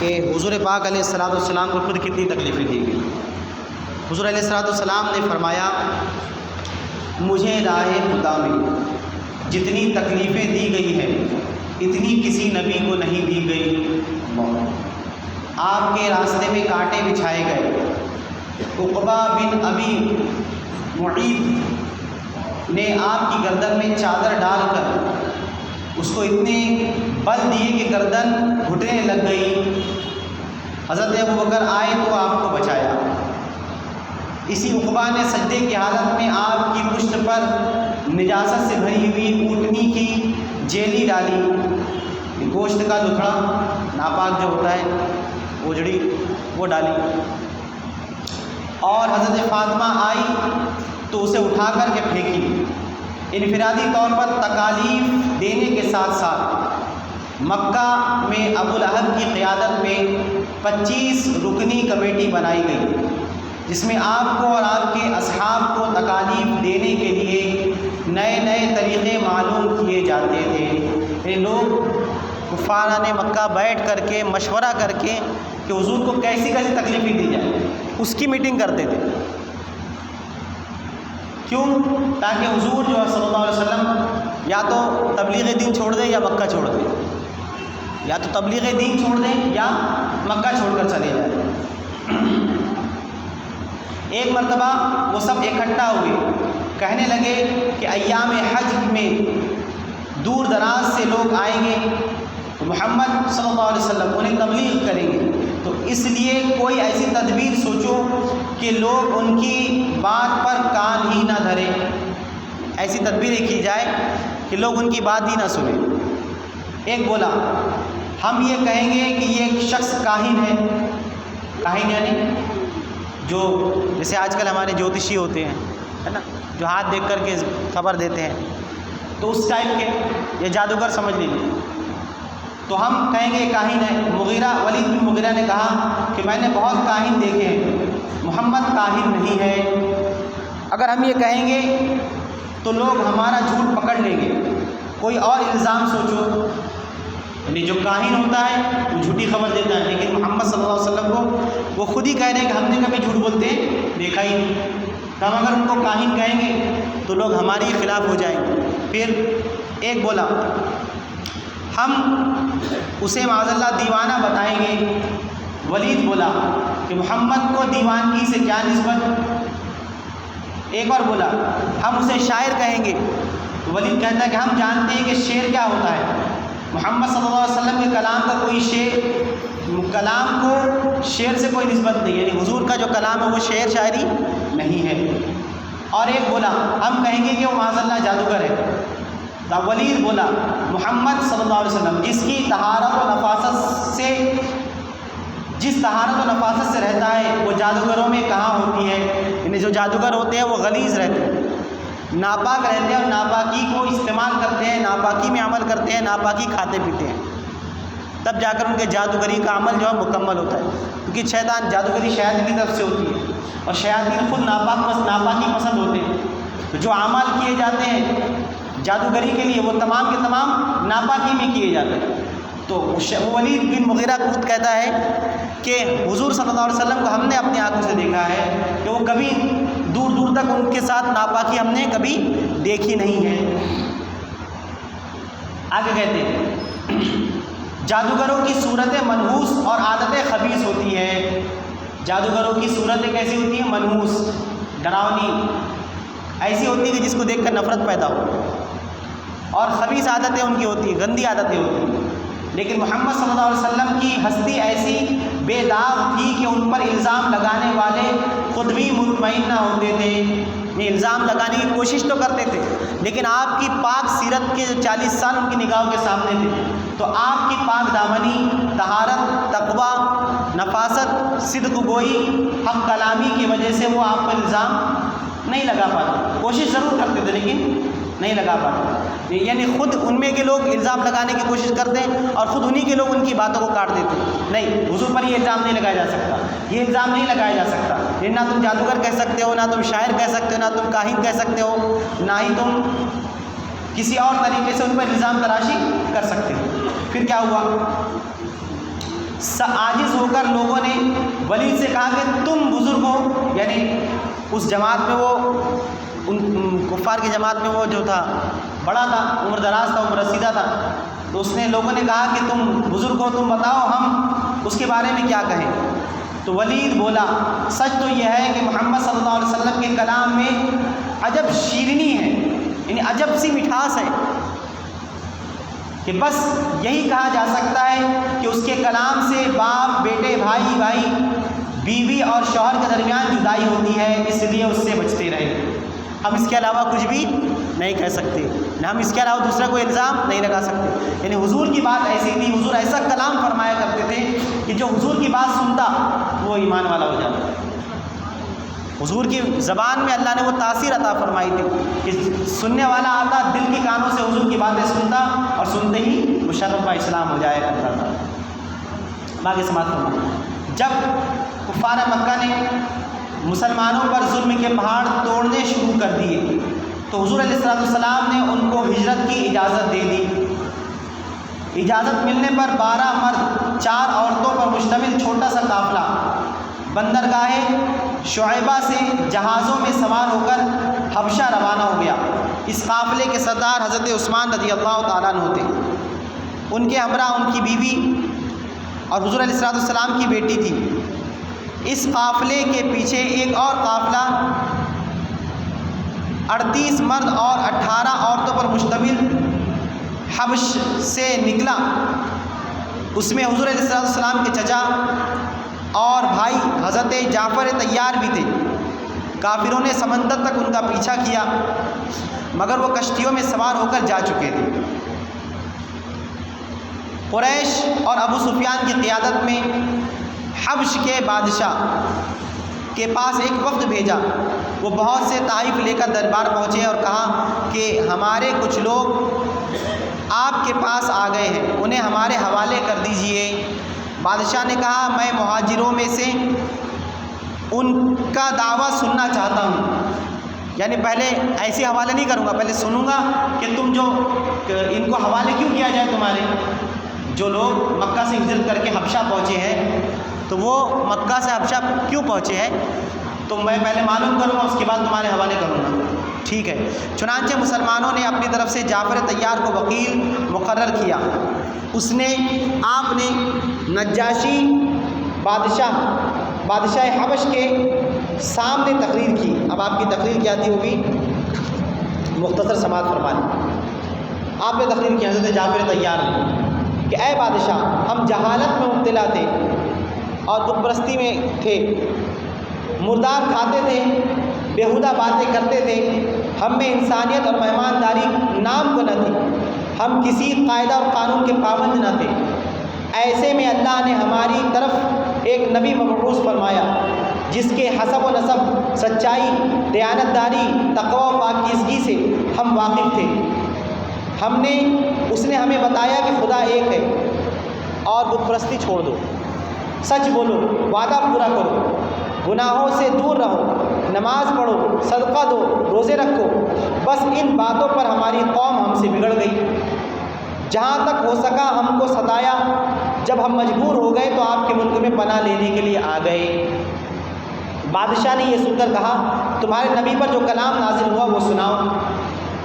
کہ حضور پاک علیہ السلام کو خود کتنی تکلیفیں دی گئی۔ حضور علیہ السلام نے فرمایا مجھے راہ خدا میں جتنی تکلیفیں دی گئی ہیں اتنی کسی نبی کو نہیں دی گئی۔ آپ کے راستے میں کانٹے بچھائے گئے۔ عقبہ بن ابی معیط نے آپ کی گردن میں چادر ڈال کر اس کو اتنے بل دیے کہ گردن گھٹنے لگ گئی۔ حضرت ابوبکر آئے تو آپ کو بچایا۔ اسی عقبہ نے سجدے کی حالت میں آپ کی پشت پر نجاست سے بھری ہوئی اونٹنی کی جیلی ڈالی، گوشت کا لتھڑا ناپاک جو ہوتا ہے اوجڑی وہ ڈالی، اور حضرت فاطمہ آئی تو اسے اٹھا کر کے پھینکی۔ انفرادی طور پر تکالیف دینے کے ساتھ ساتھ مکہ میں ابو لہب کی قیادت میں 25 رکنی کمیٹی بنائی گئی، جس میں آپ کو اور آپ کے اصحاب کو تکالیف دینے کے لیے نئے نئے طریقے معلوم کیے جاتے تھے۔ یہ لوگ کفاران مکہ بیٹھ کر کے مشورہ کر کے کہ حضور کو کیسی کیسی تکلیفیں دی جائے، اس کی میٹنگ کرتے تھے۔ کیوں؟ تاکہ حضور جو ہے صلی اللہ علیہ وسلم یا تو تبلیغ دین چھوڑ دیں یا مکہ چھوڑ دیں، یا تو تبلیغ دین چھوڑ دیں یا مکہ چھوڑ کر چلے جائیں۔ ایک مرتبہ وہ سب اکٹھا ہوئے، کہنے لگے کہ ایام حج میں دور دراز سے لوگ آئیں گے تو محمد صلی اللہ علیہ وسلم انہیں تبلیغ کریں گے، تو اس لیے کوئی ایسی تدبیر سوچو کہ لوگ ان کی بات پر کان ہی نہ دھریں، ایسی تدبیریں کی جائے کہ لوگ ان کی بات ہی نہ سنیں۔ ایک بولا ہم یہ کہیں گے کہ یہ ایک شخص کاہن ہے، کاہن یعنی جو جیسے آج کل ہمارے جوتشی ہوتے ہیں ہے نا، جو ہاتھ دیکھ کر کے خبر دیتے ہیں، تو اس ٹائپ کے یہ جادوگر سمجھ لیجیے، تو ہم کہیں گے کاہن ہے۔ ولید بن مغیرہ نے کہا کہ میں نے بہت کاہن دیکھے ہیں، محمد کاہن نہیں ہے۔ اگر ہم یہ کہیں گے تو لوگ ہمارا جھوٹ پکڑ لیں گے، کوئی اور الزام سوچو، یعنی جو کاہن ہوتا ہے وہ جھوٹی خبر دیتا ہے، لیکن محمد صلی اللہ علیہ وسلم کو وہ خود ہی کہہ رہے ہیں کہ ہم نے کبھی جھوٹ بولتے دیکھا ہی نہیں، تو ہم اگر ان کو کاہن کہیں گے تو لوگ ہمارے خلاف ہو جائیں گے۔ پھر ایک بولا ہم اسے معاذ اللہ دیوانہ بتائیں گے۔ ولید بولا کہ محمد کو دیوانگی سے کیا نسبت۔ ایک اور بولا ہم اسے شاعر کہیں گے۔ ولید کہتا ہے کہ ہم جانتے ہیں کہ شعر کیا ہوتا ہے، محمد صلی اللہ علیہ وسلم کے کلام کا کوئی کلام کو شعر سے کوئی نسبت نہیں، یعنی حضور کا جو کلام ہے وہ شعر شاعری نہیں ہے۔ اور ایک بولا ہم کہیں گے کہ وہ معاذ اللہ جادوگر ہے۔ ولید بولا محمد صلی اللہ علیہ وسلم جس طہارت و نفاست سے رہتا ہے وہ جادوگروں میں کہاں ہوتی ہے، یعنی جو جادوگر ہوتے ہیں وہ غلیظ رہتے ہیں، ناپاک رہتے ہیں اور ناپاکی کو استعمال کرتے ہیں، ناپاکی میں عمل کرتے ہیں، ناپاکی کھاتے پیتے ہیں، تب جا کر ان کے جادوگری کا عمل جو ہے مکمل ہوتا ہے، کیونکہ شیطان جادوگری شیاطین کی طرف سے ہوتی ہے اور شیاطین خود ناپاکی پسند ہوتے ہیں، تو جو اعمال کیے جاتے ہیں جادوگری کے لیے وہ تمام کے تمام ناپاکی میں کیے جاتے ہیں۔ تو ولید بن مغیرہ خود کہتا ہے کہ حضور صلی اللہ علیہ وسلم کو ہم نے اپنی آنکھوں سے دیکھا ہے کہ وہ کبھی دور دور تک ان کے ساتھ ناپاکی ہم نے کبھی دیکھی نہیں ہے۔ آگے کہتے ہیں جادوگروں کی صورتیں منحوس اور عادتیں خبیث ہوتی ہیں۔ جادوگروں کی صورتیں کیسی ہوتی ہیں؟ منحوس، ڈراؤنی، ایسی ہوتی ہے کہ جس کو دیکھ کر نفرت پیدا ہو، اور خبیث عادتیں ان کی ہوتی ہیں، گندی عادتیں ہوتی ہیں۔ لیکن محمد صلی اللہ علیہ وسلم کی ہستی ایسی بے داغ تھی کہ ان پر الزام لگانے والے خود بھی مطمئن نہ ہوتے تھے، یہ الزام لگانے کی کوشش تو کرتے تھے لیکن آپ کی پاک سیرت کے 40 سال ان کی نگاہوں کے سامنے تھے، تو آپ کی پاک دامنی، طہارت، تقویٰ، نفاست، صدق گوئی، حق کلامی کی وجہ سے وہ آپ پر الزام نہیں لگا پاتے، کوشش ضرور کرتے تھے لیکن نہیں لگا پاتے، یعنی خود ان میں کے لوگ الزام لگانے کی کوشش کرتے ہیں اور خود انہی کے لوگ ان کی باتوں کو کاٹ دیتے ہیں۔ نہیں، حضور پر یہ الزام نہیں لگایا جا سکتا، یہ الزام نہیں لگایا جا سکتا، یہ نہ تم جادوگر کہہ سکتے ہو، نہ تم شاعر کہہ سکتے ہو، نہ تم کاہن کہہ سکتے ہو، نہ ہی تم کسی اور طریقے سے ان پر الزام تراشی کر سکتے ہو۔ پھر کیا ہوا؟ عاجز ہو کر لوگوں نے ولید سے کہا کہ تم بزرگ ہو، یعنی اس جماعت میں وہ ان کفار کی جماعت میں وہ جو تھا بڑا تھا، عمر دراز تھا، عمر رسیدہ تھا، تو اس نے لوگوں نے کہا کہ تم بزرگ ہو، تم بتاؤ ہم اس کے بارے میں کیا کہیں۔ تو ولید بولا سچ تو یہ ہے کہ محمد صلی اللہ علیہ وسلم کے کلام میں عجب شیرینی ہے، یعنی عجب سی مٹھاس ہے کہ بس یہی کہا جا سکتا ہے کہ اس کے کلام سے باپ بیٹے بھائی بھائی بیوی اور شوہر کے درمیان جدائی ہوتی ہے، اس لیے اس سے بچتے رہے۔ ہم اس کے علاوہ کچھ بھی نہیں کہہ سکتے، نہ ہم اس کے علاوہ دوسرے کو الزام نہیں لگا سکتے۔ یعنی حضور کی بات ایسی تھی، حضور ایسا کلام فرمایا کرتے تھے کہ جو حضور کی بات سنتا وہ ایمان والا ہو جاتا۔ حضور کی زبان میں اللہ نے وہ تاثیر عطا فرمائی تھی کہ سننے والا آتا دل کی کانوں سے حضور کی باتیں سنتا اور سنتے ہی مشرف با اسلام ہو جایا کرتا تھا۔ آگے سماعت فرمائیں۔ جب کفار مکہ نے مسلمانوں پر ظلم کے پہاڑ توڑنے شروع کر دیے تو حضور علیہ السلام نے ان کو ہجرت کی اجازت دے دی۔ اجازت ملنے پر 12 مرد 4 عورتوں پر مشتمل چھوٹا سا قافلہ بندرگاہ شعیبہ سے جہازوں میں سوار ہو کر حبشہ روانہ ہو گیا۔ اس قافلے کے سردار حضرت عثمان رضی اللہ تعالیٰ عنہ تھے، ان کے ہمراہ ان کی بیوی اور حضور علیہ السلام کی بیٹی تھی۔ اس قافلے کے پیچھے ایک اور قافلہ 38 مرد اور 18 عورتوں پر مشتمل حبش سے نکلا۔ اس میں حضور علیہ السلام کے چچا اور بھائی حضرت جعفر طیار بھی تھے۔ کافروں نے سمندر تک ان کا پیچھا کیا مگر وہ کشتیوں میں سوار ہو کر جا چکے تھے۔ قریش اور ابو سفیان کی قیادت میں حبش کے بادشاہ کے پاس ایک وفد بھیجا۔ وہ بہت سے تحائف لے کر دربار پہنچے اور کہا کہ ہمارے کچھ لوگ آپ کے پاس آ گئے ہیں، انہیں ہمارے حوالے کر دیجئے۔ بادشاہ نے کہا میں مہاجروں میں سے ان کا دعویٰ سننا چاہتا ہوں، یعنی پہلے ایسے حوالے نہیں کروں گا، پہلے سنوں گا کہ تم جو ان کو حوالے کیوں کیا جائے، تمہارے جو لوگ مکہ سے ہجرت کر کے حبشہ پہنچے ہیں تو وہ مکہ سے حبشہ کیوں پہنچے ہیں، تو میں پہلے معلوم کروں گا، اس کے بعد تمہارے حوالے کروں گا۔ ٹھیک ہے۔ چنانچہ مسلمانوں نے اپنی طرف سے جعفر طیار کو وکیل مقرر کیا۔ اس نے آپ نے نجاشی بادشاہ حبش کے سامنے تقریر کی۔ اب آپ کی تقریر کیا تھی وہ بھی مختصر سماعت فرمائیں۔ آپ نے تقریر کی حضرت جعفر طیار نے کہ اے بادشاہ، ہم جہالت میں مبتلا تھے اور بت پرستی میں تھے، مردار کھاتے تھے، بیہودہ باتیں کرتے تھے، ہم میں انسانیت اور مہمانداری نام کو نہ تھی، ہم کسی قاعدہ اور قانون کے پابند نہ تھے۔ ایسے میں اللہ نے ہماری طرف ایک نبی مبعوث فرمایا جس کے حسب و نسب، سچائی، دیانتداری، تقوی و پاکیزگی سے ہم واقف تھے۔ اس نے ہمیں بتایا کہ خدا ایک ہے اور بت پرستی چھوڑ دو، سچ بولو، وعدہ پورا کرو، گناہوں سے دور رہو، نماز پڑھو، صدقہ دو، روزے رکھو۔ بس ان باتوں پر ہماری قوم ہم سے بگڑ گئی، جہاں تک ہو سکا ہم کو ستایا۔ جب ہم مجبور ہو گئے تو آپ کے ملک میں پناہ لینے کے لیے آ گئے۔ بادشاہ نے یہ سن کر کہا تمہارے نبی پر جو کلام نازل ہوا وہ سناؤ۔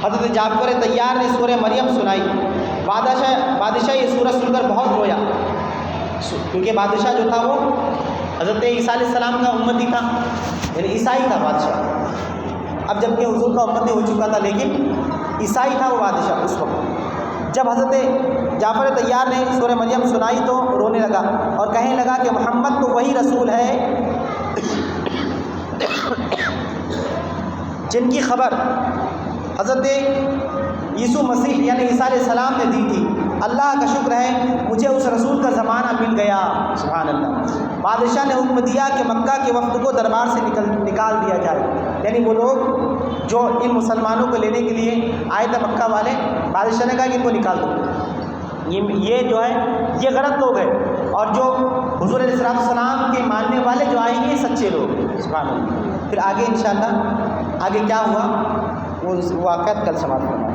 حضرت جعفر طیار نے سورہ مریم سنائی۔ بادشاہ یہ سورہ سن کر بہت رویا، کیونکہ بادشاہ جو تھا وہ حضرت عیسیٰ علیہ السلام کا امتی تھا، یعنی عیسائی تھا بادشاہ۔ اب جب کہ حضور کا امتی ہو چکا تھا لیکن عیسائی تھا وہ بادشاہ اس وقت۔ جب حضرت جعفر طیار نے سورہ مریم سنائی تو رونے لگا اور کہنے لگا کہ محمد تو وہی رسول ہے جن کی خبر حضرت یسوع مسیح یعنی عیسیٰ علیہ السلام نے دی تھی۔ اللہ کا شکر ہے مجھے اس رسول کا زمانہ مل گیا۔ سبحان اللہ۔ بادشاہ نے حکم دیا کہ مکہ کے وفد کو دربار سے نکال دیا جائے، یعنی وہ لوگ جو ان مسلمانوں کو لینے کے لیے آئے تھے مکہ والے، بادشاہ نے کہا کہ ان کو نکال دو، یہ جو ہے یہ غلط لوگ ہیں، اور جو حضور علیہ السلام کے ماننے والے جو آئیں گے سچے لوگ۔ سبحان اللہ۔ پھر آگے انشاءاللہ آگے کیا ہوا وہ واقعات کل سماعت کرنا۔